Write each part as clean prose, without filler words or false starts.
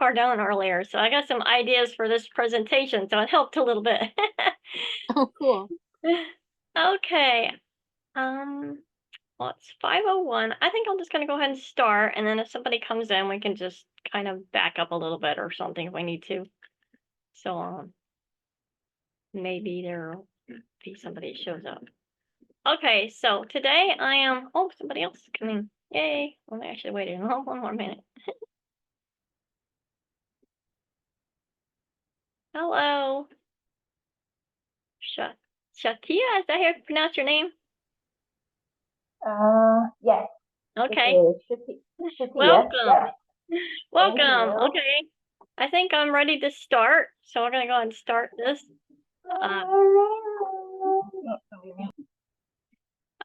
Cardone earlier, so I got some ideas for this presentation, so it helped a little bit. Oh, cool. Okay. Well, it's 5:01. I think I'm just gonna go ahead and start, and then if somebody comes in, we can just kind of back up a little bit or something if we need to. So, maybe there'll be somebody shows up. Okay, so today I am. Oh, somebody else is coming. Yay! Well, I actually waited one more minute. Hello, Shatia. Is that how you pronounce your name? Yes, it Okay. is Shatia. Welcome. Yes, thank Welcome. you. Okay. I think I'm ready to start, so we're gonna go ahead and start this.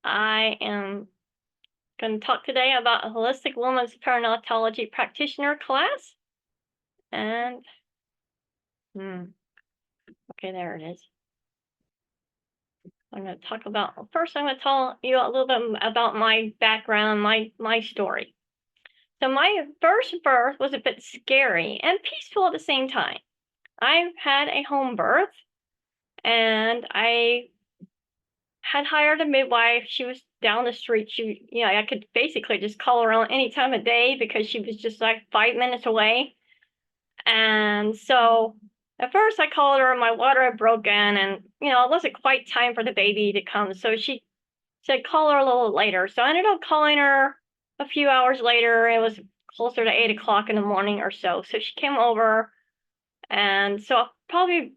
I am going to talk today about a holistic women's perinatology practitioner class. And, okay, there it is. I'm going to talk about, first I'm going to tell you a little bit about my background, my story. So my first birth was a bit scary and peaceful at the same time. I had a home birth and I had hired a midwife. She was down the street. I could basically just call her on any time of day because she was just like 5 minutes away. And so at first I called her, my water had broken, and it wasn't quite time for the baby to come. So she said, call her a little later. So I ended up calling her a few hours later. It was closer to 8 o'clock in the morning or so. So she came over, and so probably,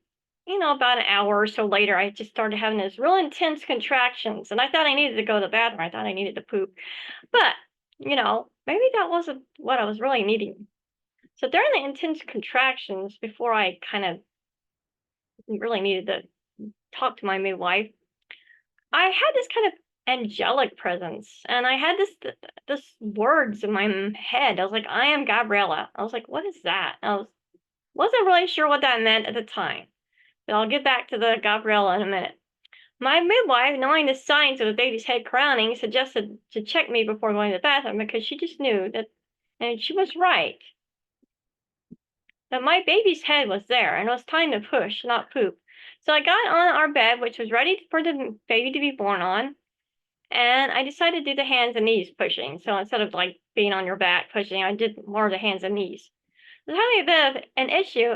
about an hour or so later, I just started having these real intense contractions. And I thought I needed to go to the bathroom. I thought I needed to poop. But, maybe that wasn't what I was really needing. So during the intense contractions, before I kind of really needed to talk to my midwife, I had this kind of angelic presence, and I had this words in my head. I was like, "I am Gabriella." I was like, "What is that?" Wasn't really sure what that meant at the time, but I'll get back to the Gabriella in a minute. My midwife, knowing the signs of the baby's head crowning, suggested to check me before going to the bathroom because she just knew that, and she was right, that my baby's head was there and it was time to push, not poop. So I got on our bed, which was ready for the baby to be born on, and I decided to do the hands and knees pushing. So instead of like being on your back pushing, I did more of the hands and knees. There's having a bit of an issue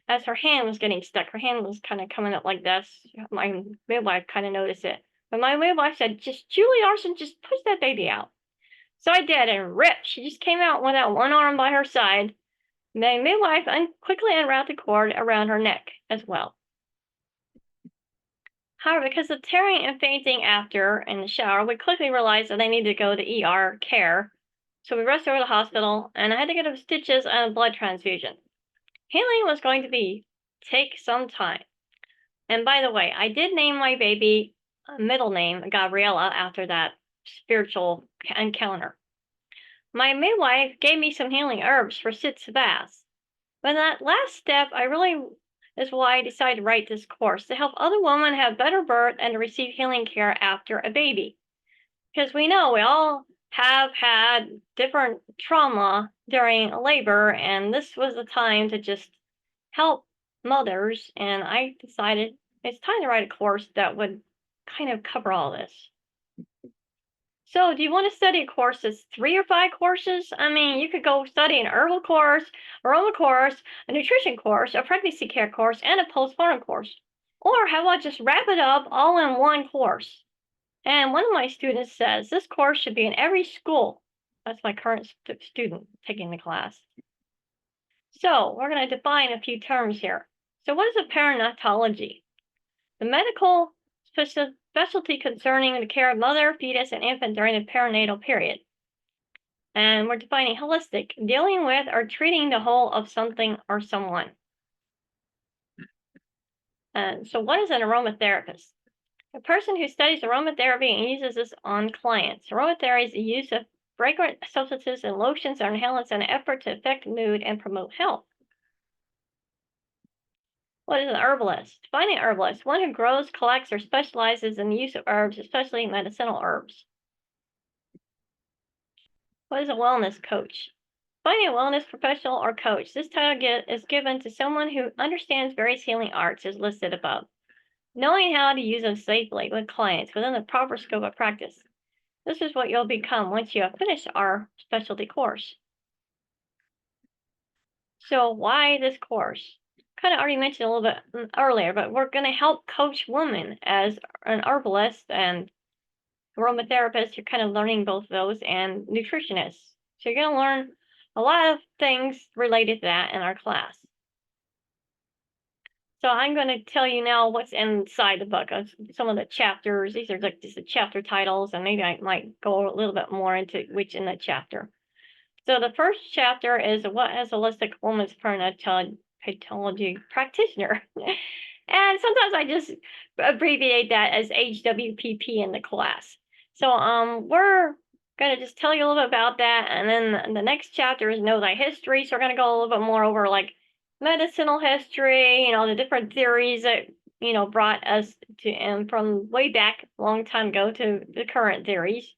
as her hand was getting stuck. Her hand was kind of coming up like this. My midwife kind of noticed it. But my midwife said, just Julie Larson, just push that baby out. So I did, and rip, she just came out with that one arm by her side. My midwife quickly unwrapped the cord around her neck as well. However, because of tearing and fainting after in the shower, we quickly realized that I needed to go to ER care. So we rushed over to the hospital, and I had to get stitches and a blood transfusion. Healing was going to take some time. And by the way, I did name my baby middle name Gabriella after that spiritual encounter. My midwife gave me some healing herbs for sitz baths. But that last step, is why I decided to write this course, to help other women have better birth and to receive healing care after a baby. Because we know we all have had different trauma during labor, and this was the time to just help mothers. And I decided it's time to write a course that would kind of cover all this. So do you want to study a course that's 3 or 5 courses? I mean, you could go study an herbal course, aroma course, a nutrition course, a pregnancy care course, and a postpartum course. Or how about just wrap it up all in one course? And one of my students says this course should be in every school. That's my current student taking the class. So we're going to define a few terms here. So what is a perinatology? The medical specialty concerning the care of mother, fetus, and infant during the perinatal period. And we're defining holistic, dealing with or treating the whole of something or someone. And so what is an aromatherapist? A person who studies aromatherapy and uses this on clients. Aromatherapy is the use of fragrant substances and lotions or inhalants in an effort to affect mood and promote health. What is an herbalist? Defining an herbalist, one who grows, collects, or specializes in the use of herbs, especially medicinal herbs. What is a wellness coach? Finding a wellness professional or coach. This title is given to someone who understands various healing arts as listed above, knowing how to use them safely with clients within the proper scope of practice. This is what you'll become once you have finished our specialty course. So why this course? Kind of already mentioned a little bit earlier, but we're going to help coach women as an herbalist and aromatherapist. You're kind of learning both of those, and nutritionists. So you're going to learn a lot of things related to that in our class. So I'm going to tell you now what's inside the book. Some of the chapters. These are like just the chapter titles, and maybe I might go a little bit more into which in the chapter. So the first chapter is what is a holistic woman's pathology practitioner. And sometimes I just abbreviate that as HWPP in the class. So we're going to just tell you a little bit about that. And then the next chapter is Know Thy History. So we're going to go a little bit more over like medicinal history, the different theories that, brought us to, and from way back a long time ago to the current theories.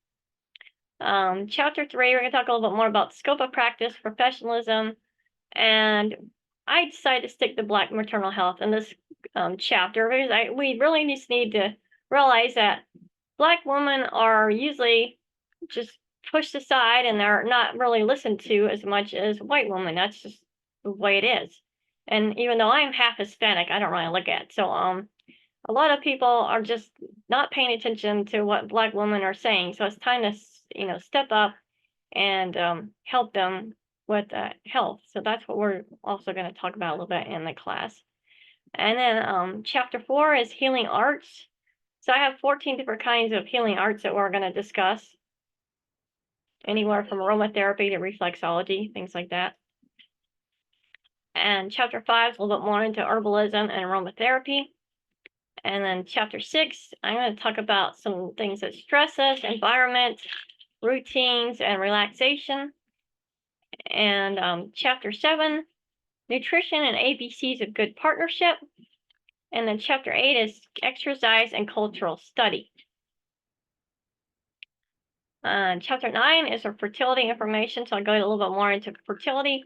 Chapter 3, we're going to talk a little bit more about scope of practice, professionalism, and I decided to stick to Black maternal health in this chapter because we really just need to realize that Black women are usually just pushed aside and they're not really listened to as much as white women. That's just the way it is. And even though I'm half Hispanic, I don't really look at it. So a lot of people are just not paying attention to what Black women are saying. So it's time to step up and help them with health. So that's what we're also going to talk about a little bit in the class. And then chapter 4 is healing arts. So I have 14 different kinds of healing arts that we're going to discuss. Anywhere from aromatherapy to reflexology, things like that. And chapter 5 is a little bit more into herbalism and aromatherapy. And then chapter 6, I'm going to talk about some things that stress us, environment, routines, and relaxation. And chapter 7, nutrition and ABCs of good partnership. And then chapter 8 is exercise and cultural study. Chapter 9 is our fertility information, so I'll go a little bit more into fertility.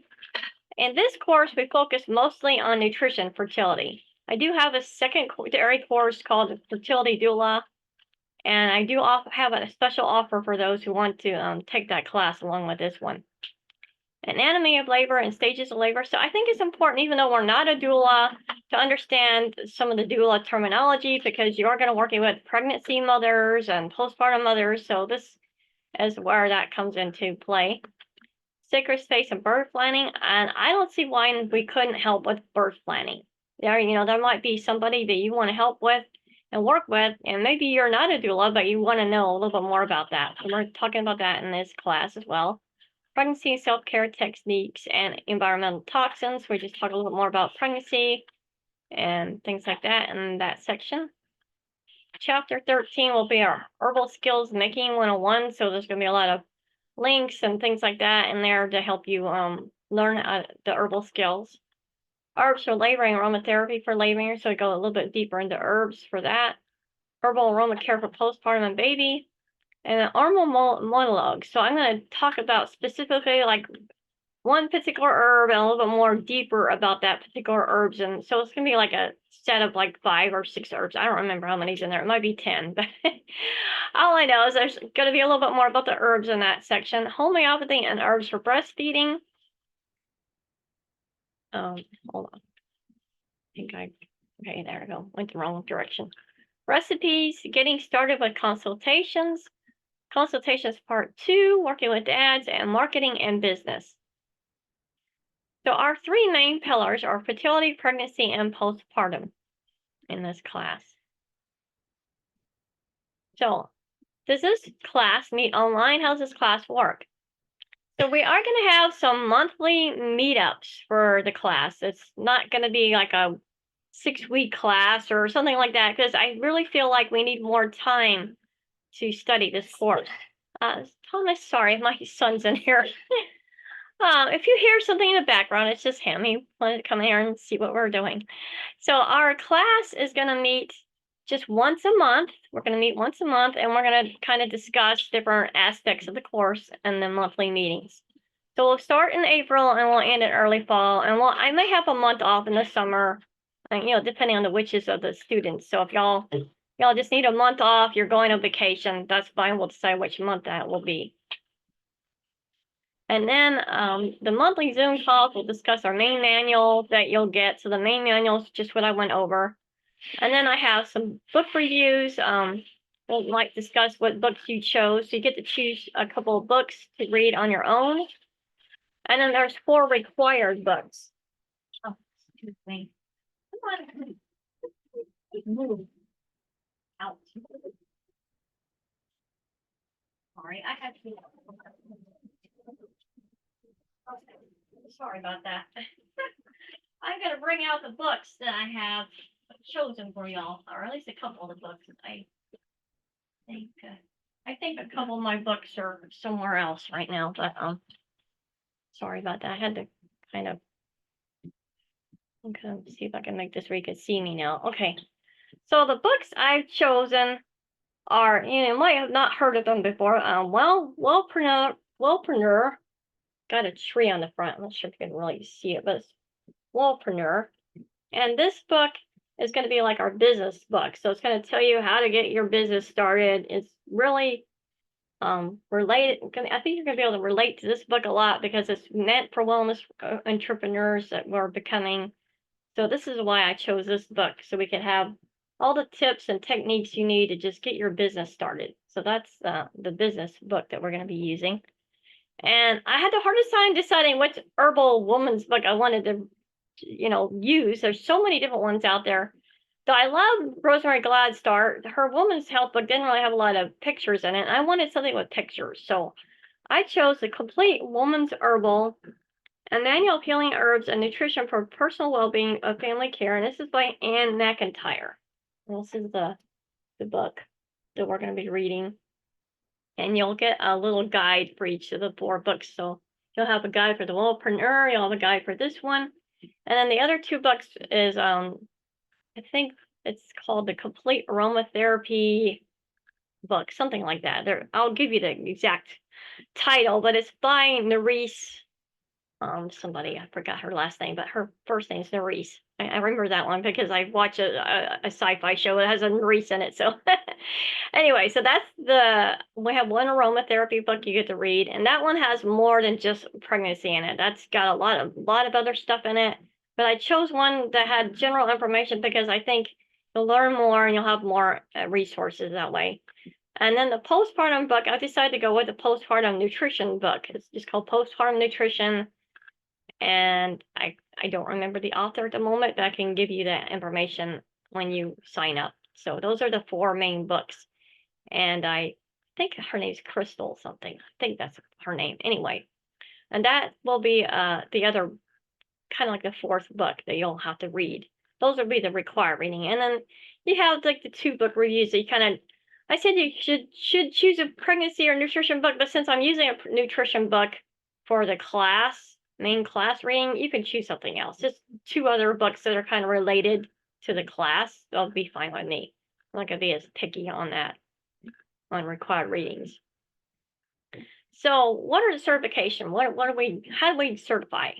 In this course, we focus mostly on nutrition fertility. I do have a secondary course called Fertility Doula, and I do have a special offer for those who want to take that class along with this one. Anatomy of labor and stages of labor. So I think it's important, even though we're not a doula, to understand some of the doula terminology because you are going to working with pregnancy mothers and postpartum mothers. So this is where that comes into play. Sacred space and birth planning. And I don't see why we couldn't help with birth planning. There might be somebody that you want to help with and work with, and maybe you're not a doula, but you want to know a little bit more about that. So we're talking about that in this class as well. Pregnancy self-care techniques and environmental toxins. We just talk a little bit more about pregnancy and things like that in that section. Chapter 13 will be our herbal skills making 101. So there's going to be a lot of links and things like that in there to help you learn the herbal skills. Herbs for laboring, aromatherapy for laboring. So we go a little bit deeper into herbs for that. Herbal aroma care for postpartum and baby. And an herbal monologue. So I'm going to talk about specifically like one particular herb and a little bit more deeper about that particular herbs. And so it's going to be like a set of like 5 or 6 herbs. I don't remember how many's in there. It might be 10, but all I know is there's going to be a little bit more about the herbs in that section. Homeopathy and herbs for breastfeeding. Hold on. Okay, there we go. Went the wrong direction. Recipes, getting started with consultations. Consultations part 2, working with dads, and marketing and business. So our 3 main pillars are fertility, pregnancy, and postpartum in this class. So does this class meet online? How does this class work? So we are going to have some monthly meetups for the class. It's not going to be like a 6-week class or something like that, because I really feel like we need more time to study this course. Thomas, sorry, my son's in here. If you hear something in the background, it's just him. He wanted to come here and see what we're doing. So our class is going to meet just once a month. We're going to meet once a month, and we're going to kind of discuss different aspects of the course and the monthly meetings. So we'll start in April and we'll end in early fall. And I may have a month off in the summer, and depending on the wishes of the students. So if y'all just need a month off, you're going on vacation, that's fine. We'll decide which month that will be. And then the monthly Zoom calls will discuss our main manual that you'll get. So the main manual is just what I went over. And then I have some book reviews. We'll discuss what books you chose. So you get to choose a couple of books to read on your own. And then there's 4 required books. Oh, excuse me. Come on. Move. Out. Sorry, I have to. Sorry about that. I gotta bring out the books that I have chosen for y'all, or at least a couple of the books. I think a couple of my books are somewhere else right now, but sorry about that. I had to kind of see if I can make this where you can see me now. Okay, so the books I've chosen are, you might have not heard of them before. Wellpreneur. Got a tree on the front. I'm not sure if you can really see it, but it's Wellpreneur. And this book is going to be like our business book. So it's going to tell you how to get your business started. It's really related. I think you're going to be able to relate to this book a lot because it's meant for wellness entrepreneurs that we're becoming. So this is why I chose this book, so we can have all the tips and techniques you need to just get your business started. So that's the business book that we're going to be using. And I had the hardest time deciding which herbal woman's book I wanted to, use. There's so many different ones out there. Though I love Rosemary Gladstar, her woman's health book didn't really have a lot of pictures in it. I wanted something with pictures. So I chose the Complete Woman's Herbal, a Manual of Healing Herbs and Nutrition for Personal Well-Being of Family Care. And this is by Ann McIntyre. And this is the book that we're going to be reading. And you'll get a little guide for each of the 4 books. So you'll have a guide for the Wellpreneur, you'll have a guide for this one. And then the other 2 books is, I think it's called the Complete Aromatherapy book, something like that. I'll give you the exact title, but it's by Nerisse. Somebody, I forgot her last name, but her first name is Nerisse. I remember that one because I watch a sci-fi show that has a Nerisse in it. So anyway, so we have one aromatherapy book you get to read, and that one has more than just pregnancy in it. That's got a lot of other stuff in it. But I chose one that had general information because I think you'll learn more and you'll have more resources that way. And then the postpartum book, I decided to go with the postpartum nutrition book. It's just called Postpartum Nutrition. And I don't remember the author at the moment, but I can give you that information when you sign up. So those are the 4 main books. And I think her name's Crystal something. I think that's her name. Anyway, and that will be the other, kind of like the 4th book that you'll have to read. Those will be the required reading. And then you have like the 2 book reviews that you kind of, I said you should choose a pregnancy or nutrition book, but since I'm using a nutrition book for the main class reading, you can choose something else. Just 2 other books that are kind of related to the class. They'll be fine with me. I'm not going to be as picky on that, on required readings. So what are the certification? How do we certify?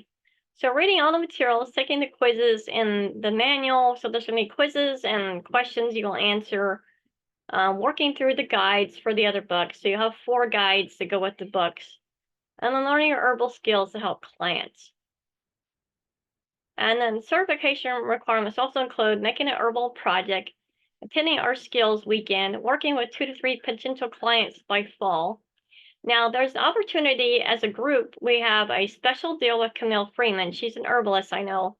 So reading all the materials, taking the quizzes in the manual. So there's going to be quizzes and questions you will answer. Working through the guides for the other books. So you have 4 guides to go with the books. And then learning your herbal skills to help clients. And then certification requirements also include making an herbal project, attending our skills weekend, working with 2 to 3 potential clients by fall. Now there's an opportunity as a group. We have a special deal with Camille Freeman. She's an herbalist, I know,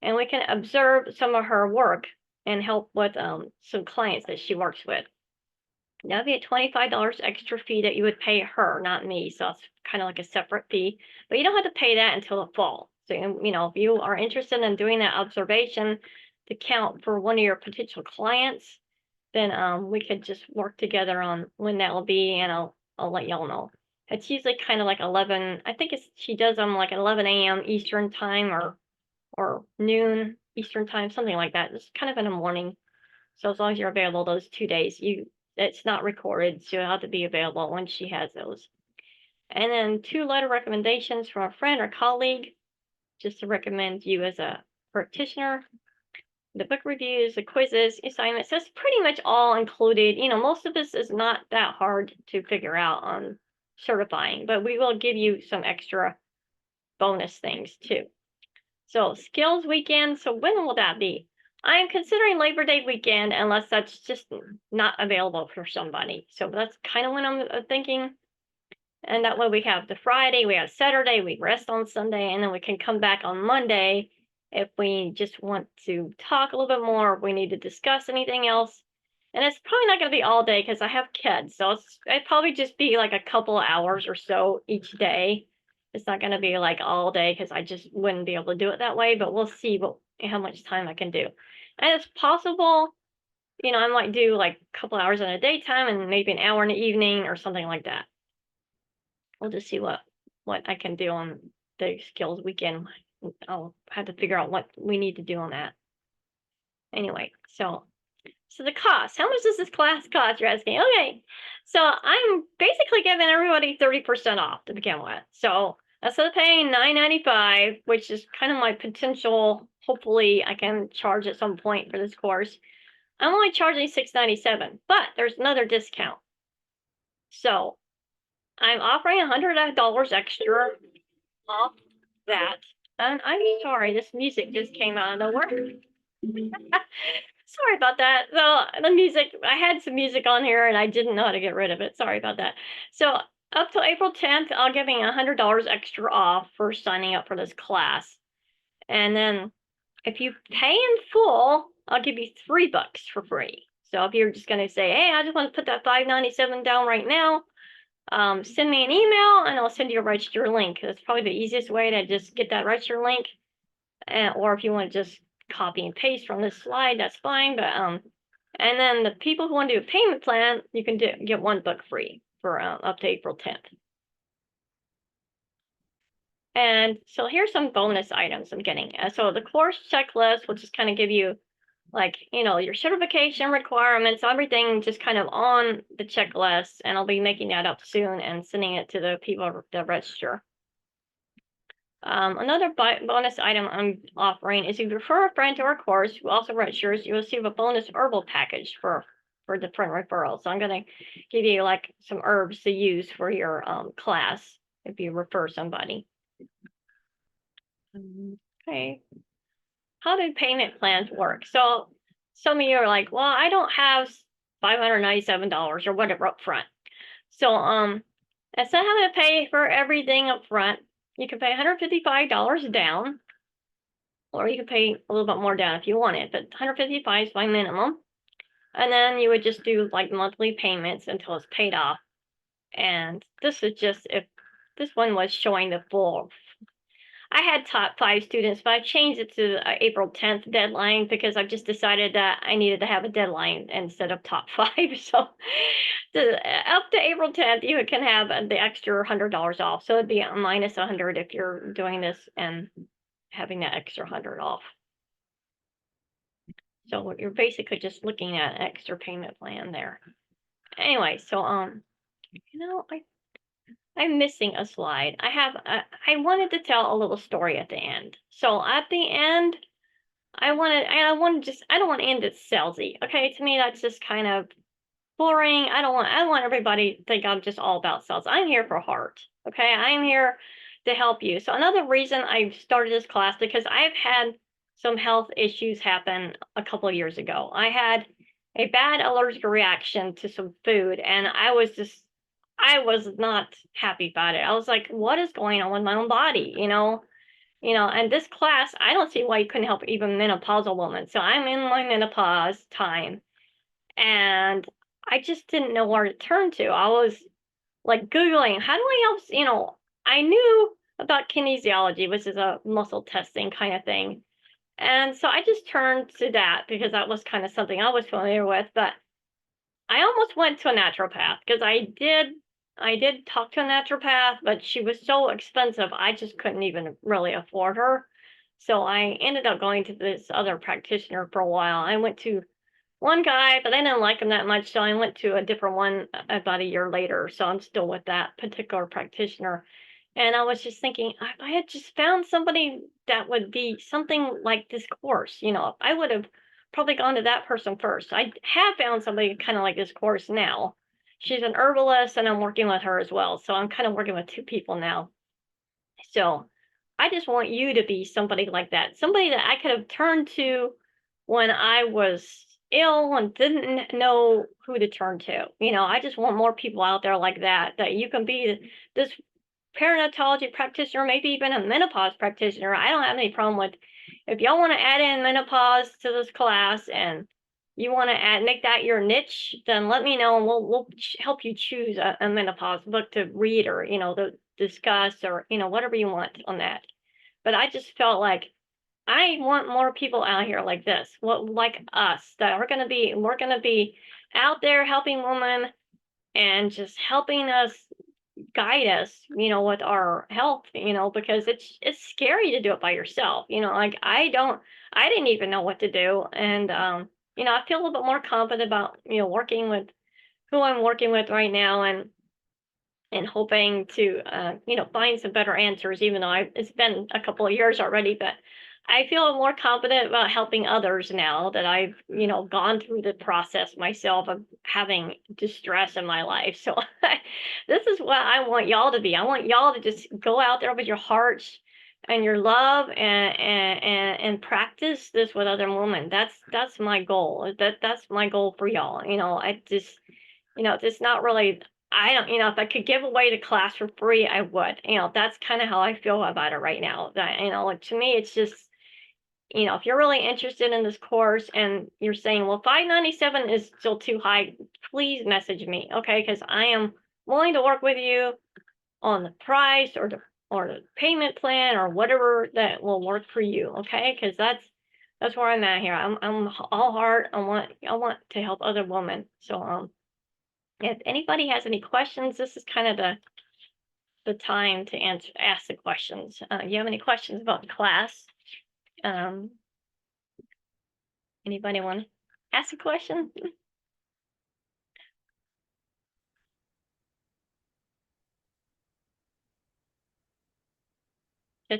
and we can observe some of her work and help with some clients that she works with. That'd be a $25 extra fee that you would pay her, not me. So it's kind of like a separate fee, but you don't have to pay that until the fall. So, if you are interested in doing that observation to count for one of your potential clients, then we could just work together on when that will be, and I'll let y'all know. It's usually kind of like 11. I think she does them like 11 a.m. Eastern time or noon Eastern time, something like that. It's kind of in the morning. So as long as you're available those 2 days, it's not recorded, so you'll have to be available when she has those. And then 2 letter recommendations from a friend or colleague, just to recommend you as a practitioner. The book reviews, the quizzes, assignments, that's pretty much all included. Most of this is not that hard to figure out on certifying, but we will give you some extra bonus things too. So skills weekend, so when will that be? I'm considering Labor Day weekend unless that's just not available for somebody. So that's kind of when I'm thinking. And that way we have the Friday, we have Saturday, we rest on Sunday, and then we can come back on Monday if we just want to talk a little bit more, if we need to discuss anything else. And it's probably not going to be all day because I have kids. So it'd probably just be like a couple of hours or so each day. It's not going to be like all day because I just wouldn't be able to do it that way, but we'll see how much time I can do. And it's possible, I might do like a couple hours in the daytime and maybe an hour in the evening or something like that. We'll just see what I can do on the skills weekend. I'll have to figure out what we need to do on that. Anyway, so the cost. How much does this class cost? You're asking. Okay, so I'm basically giving everybody 30% off to begin with. So instead of paying $9.95, which is kind of my potential, hopefully I can charge at some point for this course, I'm only charging $6.97. But there's another discount. So I'm offering $100 extra off that. And I'm sorry, this music just came out of nowhere. Sorry about that. So the music, I had some music on here and I didn't know how to get rid of it. Sorry about that. So up till April 10th, I'll give you $100 extra off for signing up for this class. And then if you pay in full, I'll give you $3 for free. So if you're just going to say, hey, I just want to put that $5.97 down right now, send me an email and I'll send you a register link. That's probably the easiest way to just get that register link. Or if you want to just copy and paste from this slide, that's fine. But and then the people who want to do a payment plan, you can get 1 book free for up to April 10th. And so here's some bonus items I'm getting. So the course checklist will just kind of give you like, your certification requirements, everything just kind of on the checklist. And I'll be making that up soon and sending it to the people that register. Another bonus item I'm offering is if you refer a friend to our course who also registers, you will receive a bonus herbal package for different referrals. So I'm going to give you like some herbs to use for your class if you refer somebody. Okay. How do payment plans work? So some of you are like, well, I don't have $597 or whatever up front. So instead of having to pay for everything up front, you can pay $155 down, or you can pay a little bit more down if you want it, but $155 is my minimum. And then you would just do like monthly payments until it's paid off. And this is just if this one was showing the full. I had top 5 students, but I changed it to the April 10th deadline because I've just decided that I needed to have a deadline instead of top 5. So up to April 10th, you can have the extra $100 off. So it'd be a minus 100 if you're doing this and having that extra 100 off. So you're basically just looking at an extra payment plan there. Anyway, so I'm missing a slide. I wanted to tell a little story at the end. So at the end, I don't want to end it salesy. Okay, to me that's just kind of boring. I don't want everybody to think I'm just all about sales. I'm here for heart. Okay, I'm here to help you. So another reason I started this class because I've had some health issues happen a couple of years ago. I had a bad allergic reaction to some food, and I was not happy about it. I was like, what is going on with my own body? And this class, I don't see why you couldn't help even menopausal women. So I'm in my menopause time and I just didn't know where to turn to. I was like Googling, how do I help? I knew about kinesiology, which is a muscle testing kind of thing. And so I just turned to that because that was kind of something I was familiar with. But I almost went to a naturopath because I did talk to a naturopath, but she was so expensive, I just couldn't even really afford her. So I ended up going to this other practitioner for a while. I went to one guy, but I didn't like him that much, so I went to a different one about a year later. So I'm still with that particular practitioner. And I was just thinking, if I had just found somebody that would be something like this course, I would have probably gone to that person first. I have found somebody kind of like this course now. She's an herbalist, and I'm working with her as well. So I'm kind of working with two people now. So I just want you to be somebody like that, somebody that I could have turned to when I was ill and didn't know who to turn to. I just want more people out there like that, that you can be this perinatology practitioner, maybe even a menopause practitioner. I don't have any problem with, if y'all want to add in menopause to this class and you want to make that your niche, then let me know, and we'll help you choose a menopause book to read, or to discuss, or whatever you want on that. But I just felt like I want more people out here like this, like us, that we're gonna be out there helping women and just helping us, guide us, with our health, because it's scary to do it by yourself. Like I didn't even know what to do. And I feel a little bit more confident about, working with who I'm working with right now, and hoping to find some better answers, even though it's been a couple of years already. But I feel more confident about helping others now that I've gone through the process myself of having distress in my life. So this is what I want y'all to be. I want y'all to just go out there with your hearts and your love, and practice this with other women. That's my goal. That's my goal for y'all. I just it's not really, I don't, if I could give away the class for free, I would. That's kind of how I feel about it right now. That, like, to me, it's just, if you're really interested in this course and you're saying, well, $597 is still too high, please message me, okay? Because I am willing to work with you on the price, or the payment plan, or whatever that will work for you, okay? Because that's where I'm at here. I'm all heart. I want to help other women. So if anybody has any questions, this is kind of the time to ask the questions. You have any questions about the class? Anybody want to ask a question?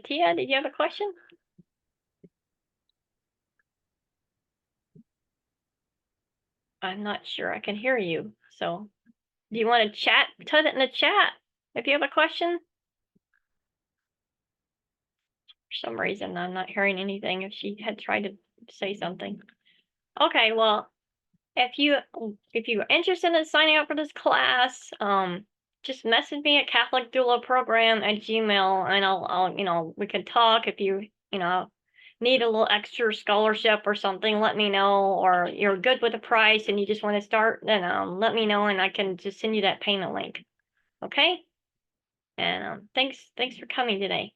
Tia, did you have a question? I'm not sure I can hear you. So do you want to chat? Put it in the chat if you have a question. For some reason, I'm not hearing anything if she had tried to say something. Okay, well, if you're interested in signing up for this class, just message me at CatholicDoulaProgram@gmail, and I'll we can talk. If you need a little extra scholarship or something, let me know. Or you're good with the price and you just want to start, then let me know, and I can just send you that payment link. Okay? And thanks for coming today.